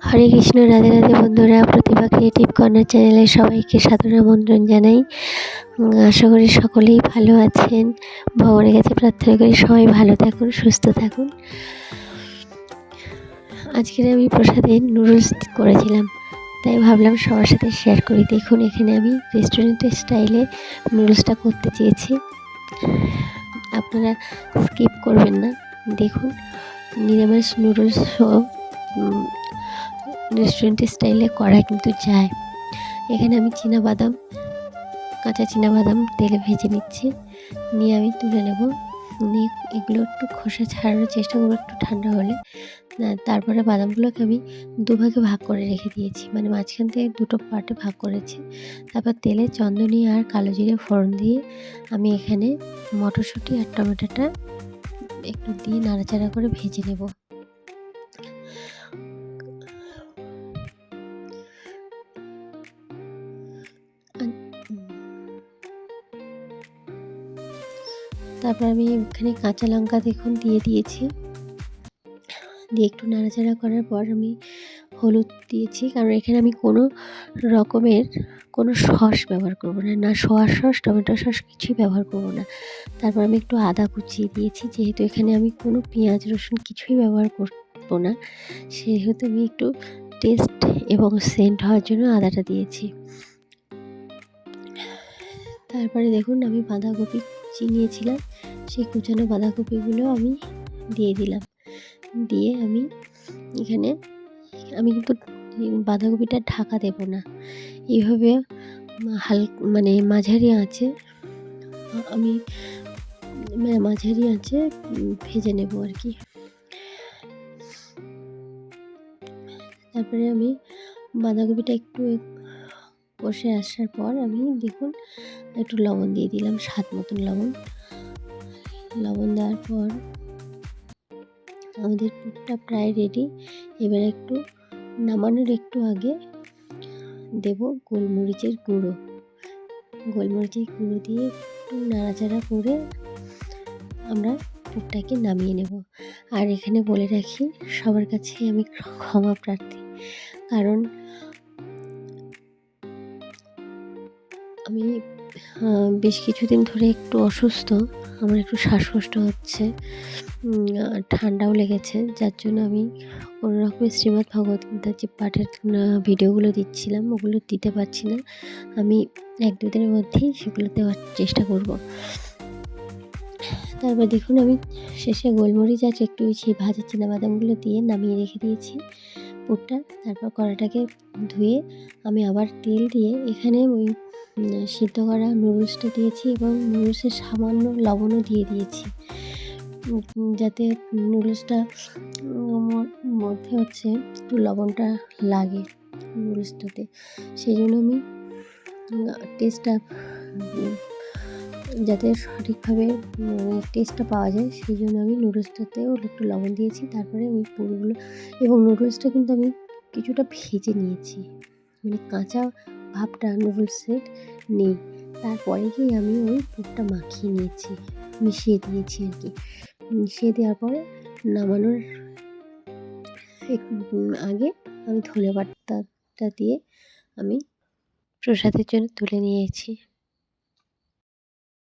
হরে কৃষ্ণ, রাধে রাধে বন্ধুরা। প্রতিভা creative corner চ্যানেলে সবাইকে সাদর আমন্ত্রণ জানাই। আশা করি সকলেই ভালো আছেন। ভগবানের কাছে প্রার্থনা করি সবাই ভালো থাকুন, সুস্থ থাকুন। আজকের আমি প্রসাদে নুডলস করেছিলাম, তাই ভাবলাম সবার সাথে শেয়ার করি। দেখুন, এখানে আমি রেস্টুরেন্টের স্টাইলে নুডলসটা করতে চেয়েছি। আপনারা স্কিপ করবেন না, দেখুন। নিরামিষ নুডলস রেস্টুরেন্টের স্টাইলে করা কিন্তু যায়। এখানে আমি কাঁচা বাদাম তেলে ভেজে নিচ্ছি, নিয়ে আমি তুলে নেব। নিয়ে এগুলো একটু খোসা ছাড়ানোর চেষ্টা করবো একটু ঠান্ডা হলে। তারপরে বাদামগুলোকে আমি দুভাগে ভাগ করে রেখে দিয়েছি, মানে মাঝখান থেকে দুটো পার্টে ভাগ করেছি। তারপর তেলে চন্দনী আর কালো জিরে ফোড়ন দিয়ে আমি এখানে মটরশুঁটি আর টমেটোটা একটু দিয়ে নাড়াচাড়া করে ভেজে নেব। তারপর আমি এখানে কাঁচা লঙ্কা দেখুন দিয়ে দিয়েছি, দিয়ে একটু নাড়াচাড়া করার পর আমি হলুদ দিয়েছি, কারণ এখানে আমি কোনো রকমের কোনো সস ব্যবহার করব না, সোয়া সস টমেটো সস কিছুই ব্যবহার করব না। তারপর আমি একটু আদা কুচিয়ে দিয়েছি, যেহেতু এখানে আমি কোনো পেঁয়াজ রসুন কিছুই ব্যবহার করব না, সেহেতু আমি একটু টেস্ট এবং সেন্ট হওয়ার জন্য আদাটা দিয়েছি। তারপরে দেখুন, আমি বাঁধাকপি চিনিয়েছিলাম, সেই কুচানো বাঁধাকপিগুলো আমি দিয়ে দিলাম। দিয়ে আমি কিন্তু বাঁধাকপিটা ঢাকা দেব না, এইভাবে মানে মাঝারি আঁচে ভেজে নেব আর কি। তারপরে আমি বাঁধাকপিটা একটু কষে আসার পর আমি দেখুন একটু লবণ দিয়ে দিলাম, স্বাদ মতন লবণ দেওয়ার পর আমাদের পুরটা প্রায় রেডি। এবার একটু নামানোর একটু আগে দেব গোলমরিচের গুঁড়ো দিয়ে একটু নাড়াচাড়া করে আমরা পুরটাকে নামিয়ে নেব। আর এখানে বলে রাখি, সবার কাছে আমি ক্ষমা প্রার্থী, কারণ আমি বেশ কিছুদিন ধরে একটু অসুস্থ, আমার একটু শ্বাসকষ্ট হচ্ছে, ঠান্ডাও লেগেছে, যার জন্য আমি কোনো রকমের শ্রীমদ্ ভগবত গীতার যে পাঠের ভিডিওগুলো দিচ্ছিলাম ওগুলো দিতে পারছি না। আমি 1-2 দিনের মধ্যেই সেগুলো দেওয়ার চেষ্টা করব। তারপর দেখুন, আমি শেষে গোলমরিচ আর একটু সেই ভাজা বাদামগুলো দিয়ে নামিয়ে রেখে দিয়েছি পুরটা। তারপর কড়াটাকে ধুয়ে আমি আবার তেল দিয়ে এখানে ওই সিদ্ধ করা নুডলসটা দিয়েছি এবং নুডলসের সামান্য লবণও দিয়ে দিয়েছি, যাতে নুডলসটা মধ্যে একটু লবণটা লাগে নুডলসটাতে। সেই জন্য আমি টেস্টটা যাতে সঠিকভাবে টেস্টটা পাওয়া যায়, সেই জন্য আমি নুডলসটাতেও একটু লবণ দিয়েছি। তারপরে ওই পুরগুলো এবং নুডলসটা কিন্তু আমি কিছুটা ভেজে নিয়েছি, মানে কাঁচা ভাবটা নুডলসের নেই। তারপরে গিয়ে আমি ওই পুরটা মিশিয়ে দিয়েছি আর কি। মিশিয়ে দেওয়ার পরে নামানোর আগে আমি ধনে পাতাটা দিয়ে আমি প্রসাদের জন্য তুলে নিয়েছি।